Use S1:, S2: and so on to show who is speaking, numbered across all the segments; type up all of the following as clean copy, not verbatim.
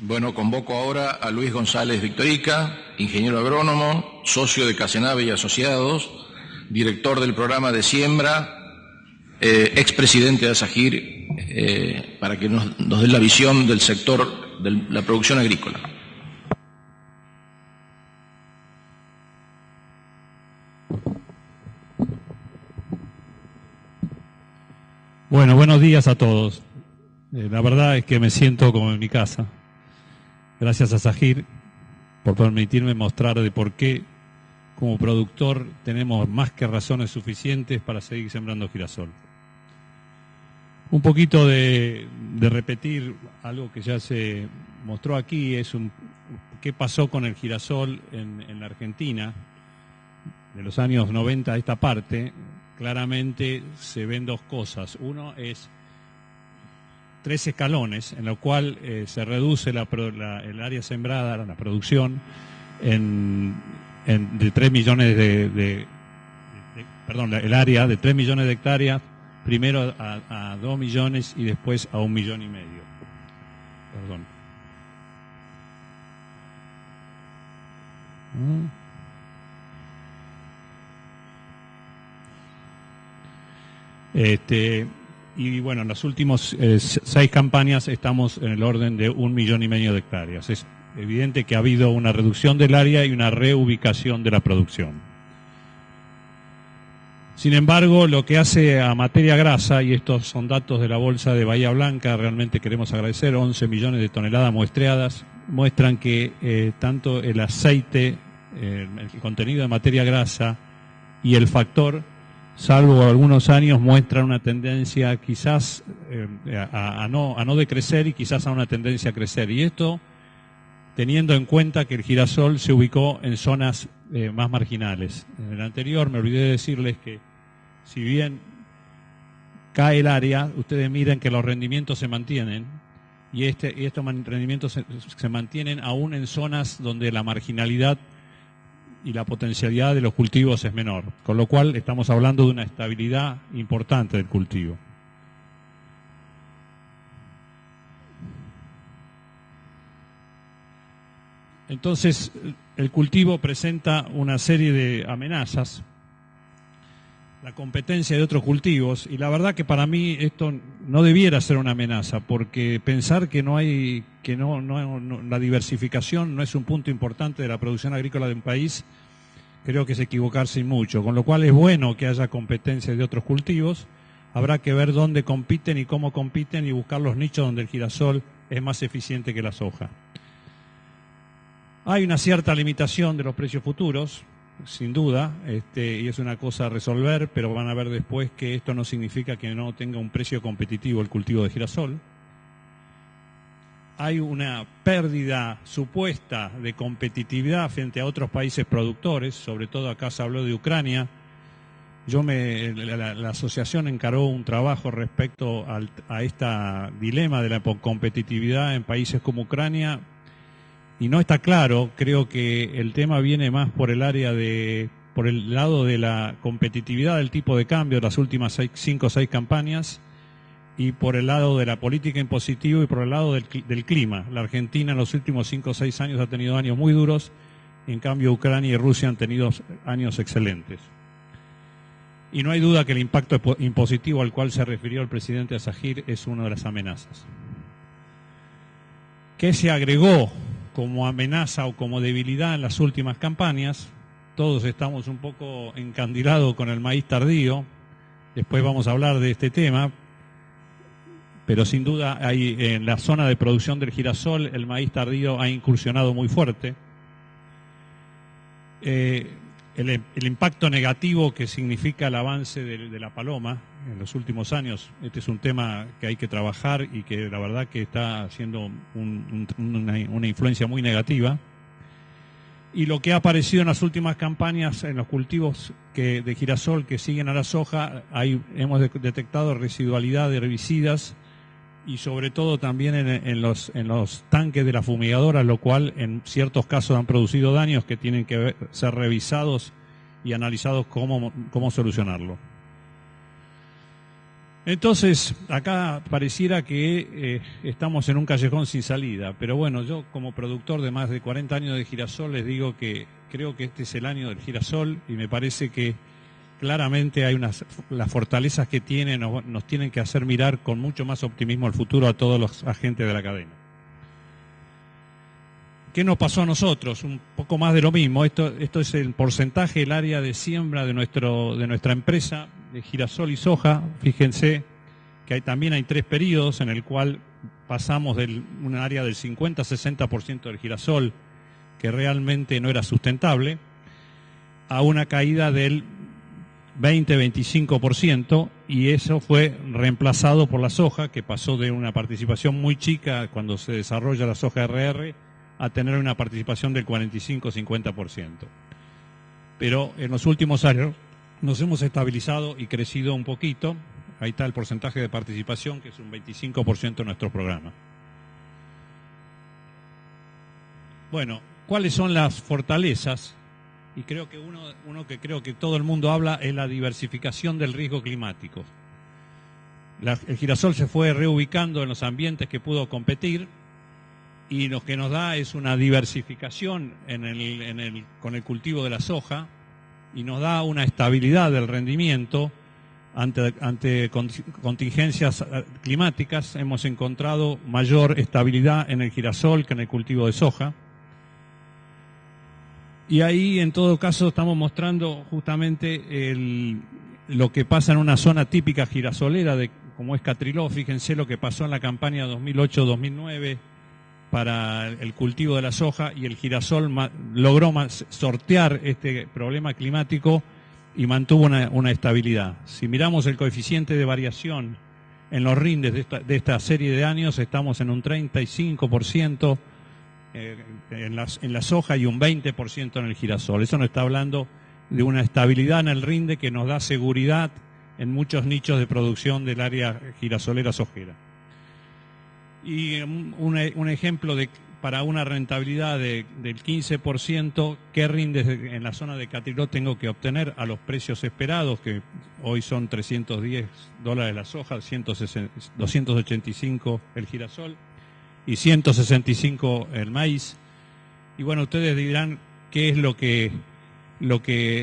S1: Bueno, convoco ahora a Luis González Victorica, ingeniero agrónomo, socio de Casenave y Asociados, director del programa de siembra, expresidente de ASAGIR, para que nos dé la visión del sector de la producción agrícola.
S2: Bueno, buenos días a todos. La verdad es que me siento como en mi casa. Gracias a ASAGIR por permitirme mostrar de por qué como productor tenemos más que razones suficientes para seguir sembrando girasol. Un poquito de repetir algo que ya se mostró aquí, es qué pasó con el girasol en la Argentina de los años 90 a esta parte. Claramente se ven dos cosas. Uno es 3 escalones, en lo cual se reduce el área sembrada, la producción, de 3 millones el área de 3 millones de hectáreas, primero a 2 millones y después a 1,5 millones. Perdón. Y bueno, en las últimas 6 campañas estamos en el orden de 1,5 millones de hectáreas. Es evidente que ha habido una reducción del área y una reubicación de la producción. Sin embargo, lo que hace a materia grasa, y estos son datos de la Bolsa de Bahía Blanca, realmente queremos agradecer, 11 millones de toneladas muestreadas, muestran que tanto el aceite, el contenido de materia grasa y el factor, salvo algunos años, muestran una tendencia quizás a no decrecer y quizás a una tendencia a crecer. Y esto teniendo en cuenta que el girasol se ubicó en zonas más marginales. En el anterior me olvidé de decirles que si bien cae el área, ustedes miren que los rendimientos se mantienen y estos rendimientos se mantienen aún en zonas donde la marginalidad y la potencialidad de los cultivos es menor, con lo cual estamos hablando de una estabilidad importante del cultivo. Entonces, el cultivo presenta una serie de amenazas, la competencia de otros cultivos, y la verdad que para mí esto no debiera ser una amenaza, porque pensar que la diversificación no es un punto importante de la producción agrícola de un país, creo que es equivocarse y mucho, con lo cual es bueno que haya competencia de otros cultivos. Habrá que ver dónde compiten y cómo compiten y buscar los nichos donde el girasol es más eficiente que la soja. Hay una cierta limitación de los precios futuros, sin duda, y es una cosa a resolver, pero van a ver después que esto no significa que no tenga un precio competitivo el cultivo de girasol. Hay una pérdida supuesta de competitividad frente a otros países productores, sobre todo acá se habló de Ucrania. La asociación encaró un trabajo respecto a este dilema de la competitividad en países como Ucrania, y no está claro. Creo que el tema viene más por el lado de la competitividad del tipo de cambio de las últimas 5 o 6 campañas, y por el lado de la política impositiva y por el lado del clima. La Argentina en los últimos 5 o 6 años ha tenido años muy duros, en cambio Ucrania y Rusia han tenido años excelentes. Y no hay duda que el impacto impositivo al cual se refirió el presidente ASAGIR es una de las amenazas. ¿Qué se agregó como amenaza o como debilidad en las últimas campañas? Todos estamos un poco encandilados con el maíz tardío, después vamos a hablar de este tema, pero sin duda hay en la zona de producción del girasol el maíz tardío ha incursionado muy fuerte. El impacto negativo que significa el avance de la paloma en los últimos años, este es un tema que hay que trabajar y que la verdad que está haciendo una influencia muy negativa. Y lo que ha aparecido en las últimas campañas en los cultivos de girasol que siguen a la soja, hemos detectado residualidad de herbicidas y sobre todo también en los tanques de la fumigadora, lo cual en ciertos casos han producido daños que tienen que ser revisados y analizados cómo solucionarlo. Entonces, acá pareciera que estamos en un callejón sin salida, pero bueno, yo como productor de más de 40 años de girasol les digo que creo que este es el año del girasol y me parece que claramente hay las fortalezas que tiene nos tienen que hacer mirar con mucho más optimismo el futuro a todos los agentes de la cadena. ¿Qué nos pasó a nosotros? Un poco más de lo mismo. Esto es el porcentaje, el área de siembra de nuestra empresa de girasol y soja. Fíjense que también hay 3 periodos en el cual pasamos de un área del 50-60% del girasol, que realmente no era sustentable, a una caída del 20-25%, y eso fue reemplazado por la soja, que pasó de una participación muy chica cuando se desarrolla la soja RR a tener una participación del 45-50%. Pero en los últimos años nos hemos estabilizado y crecido un poquito. Ahí está el porcentaje de participación, que es un 25% de nuestro programa. Bueno, ¿cuáles son las fortalezas? Y creo que uno que creo que todo el mundo habla es la diversificación del riesgo climático. El girasol se fue reubicando en los ambientes que pudo competir, y lo que nos da es una diversificación con el cultivo de la soja, y nos da una estabilidad del rendimiento ante contingencias climáticas. Hemos encontrado mayor estabilidad en el girasol que en el cultivo de soja. Y ahí, en todo caso, estamos mostrando justamente lo que pasa en una zona típica girasolera, como es Catriló. Fíjense lo que pasó en la campaña 2008-2009 para el cultivo de la soja, y el girasol logró sortear este problema climático y mantuvo una estabilidad. Si miramos el coeficiente de variación en los rindes de esta serie de años, estamos en un 35% en la soja y un 20% en el girasol. Eso nos está hablando de una estabilidad en el rinde que nos da seguridad en muchos nichos de producción del área girasolera sojera. Y un ejemplo para una rentabilidad del 15%, ¿qué rindes en la zona de Catriló tengo que obtener a los precios esperados, que hoy son $310 la soja, 285 el girasol y 165 el maíz? Y bueno, ustedes dirán qué es lo que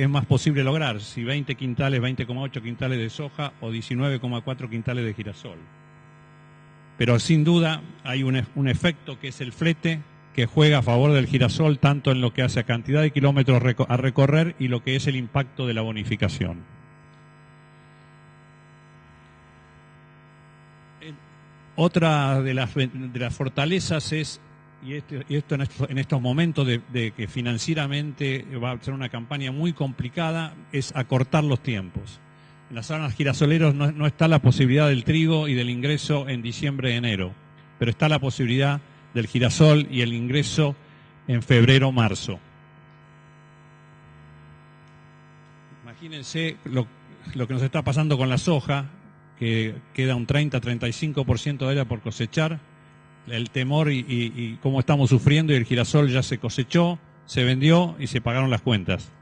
S2: es más posible lograr, si 20 quintales, 20,8 quintales de soja o 19,4 quintales de girasol. Pero sin duda hay un efecto, que es el flete, que juega a favor del girasol, tanto en lo que hace a cantidad de kilómetros a recorrer y lo que es el impacto de la bonificación. Otra de las fortalezas es, y esto en estos momentos de que financieramente va a ser una campaña muy complicada, es acortar los tiempos. En las zonas girasoleros no está la posibilidad del trigo y del ingreso en diciembre y enero, pero está la posibilidad del girasol y el ingreso en febrero, marzo. Imagínense lo que nos está pasando con la soja, que queda un 30-35% de ella por cosechar, el temor y cómo estamos sufriendo, y el girasol ya se cosechó, se vendió y se pagaron las cuentas.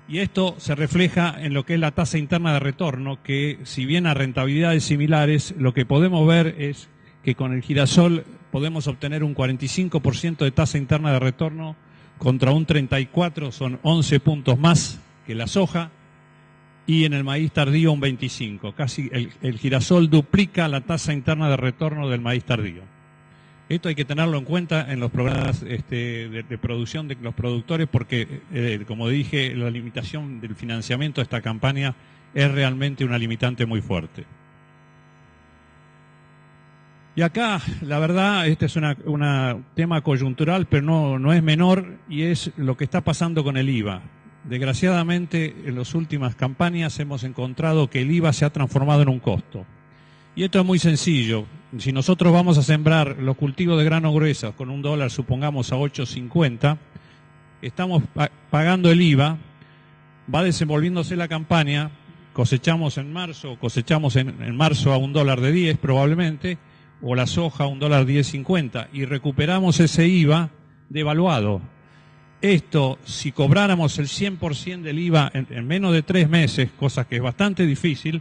S2: Y esto se refleja en lo que es la tasa interna de retorno, que si bien a rentabilidades similares, lo que podemos ver es que con el girasol podemos obtener un 45% de tasa interna de retorno contra un 34%, son 11 puntos más que la soja, y en el maíz tardío un 25%. Casi el girasol duplica la tasa interna de retorno del maíz tardío. Esto hay que tenerlo en cuenta en los programas de producción de los productores, porque, como dije, la limitación del financiamiento de esta campaña es realmente una limitante muy fuerte. Y acá, la verdad, este es un tema coyuntural, pero no es menor, y es lo que está pasando con el IVA. Desgraciadamente, en las últimas campañas hemos encontrado que el IVA se ha transformado en un costo. Y esto es muy sencillo. Si nosotros vamos a sembrar los cultivos de grano grueso con $1, supongamos a 8.50, estamos pagando el IVA, va desenvolviéndose la campaña, cosechamos en marzo, en marzo a $1.10 probablemente, o la soja a $1.1050, y recuperamos ese IVA devaluado. Esto, si cobráramos el 100% del IVA en menos de 3 meses, cosa que es bastante difícil,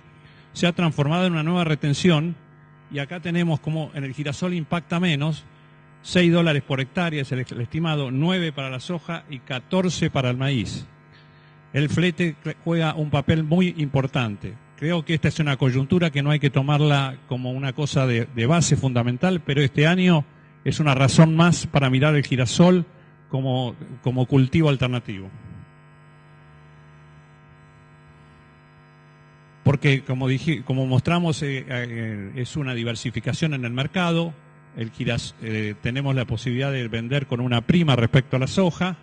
S2: se ha transformado en una nueva retención, y acá tenemos como en el girasol impacta menos, $6 por hectárea es el estimado, 9 para la soja y 14 para el maíz. El flete juega un papel muy importante. Creo que esta es una coyuntura que no hay que tomarla como una cosa de base fundamental, pero este año es una razón más para mirar el girasol como cultivo alternativo. Porque, como mostramos, es una diversificación en el mercado. Tenemos la posibilidad de vender con una prima respecto a la soja.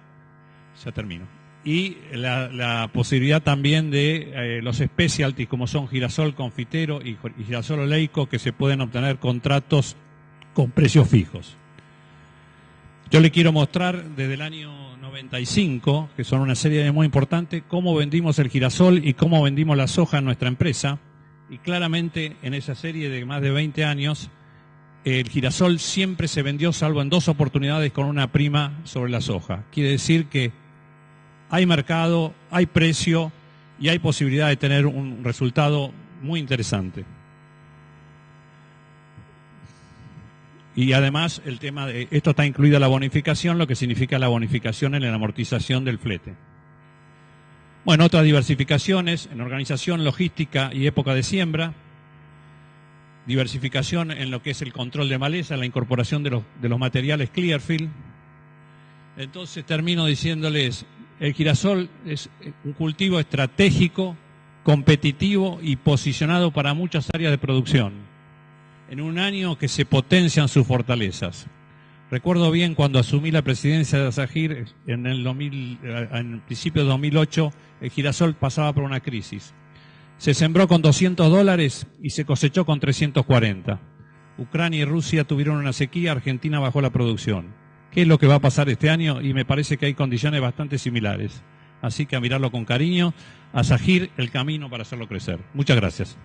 S2: Ya termino. Y la posibilidad también de los specialties, como son girasol confitero y girasol oleico, que se pueden obtener contratos con precios fijos. Yo le quiero mostrar desde el año 95, que son una serie de muy importantes, cómo vendimos el girasol y cómo vendimos la soja en nuestra empresa. Y claramente en esa serie de más de 20 años, el girasol siempre se vendió, salvo en 2 oportunidades, con una prima sobre la soja. Quiere decir que hay mercado, hay precio y hay posibilidad de tener un resultado muy interesante. Y además, el tema de esto está incluida la bonificación, lo que significa la bonificación en la amortización del flete. Bueno, otras diversificaciones en organización, logística y época de siembra. Diversificación en lo que es el control de maleza, la incorporación de los materiales Clearfield. Entonces termino diciéndoles, el girasol es un cultivo estratégico, competitivo y posicionado para muchas áreas de producción, en un año que se potencian sus fortalezas. Recuerdo bien cuando asumí la presidencia de ASAGIR en principio de 2008, el girasol pasaba por una crisis. Se sembró con $200 y se cosechó con 340. Ucrania y Rusia tuvieron una sequía, Argentina bajó la producción. ¿Qué es lo que va a pasar este año? Y me parece que hay condiciones bastante similares. Así que a mirarlo con cariño, ASAGIR, el camino para hacerlo crecer. Muchas gracias.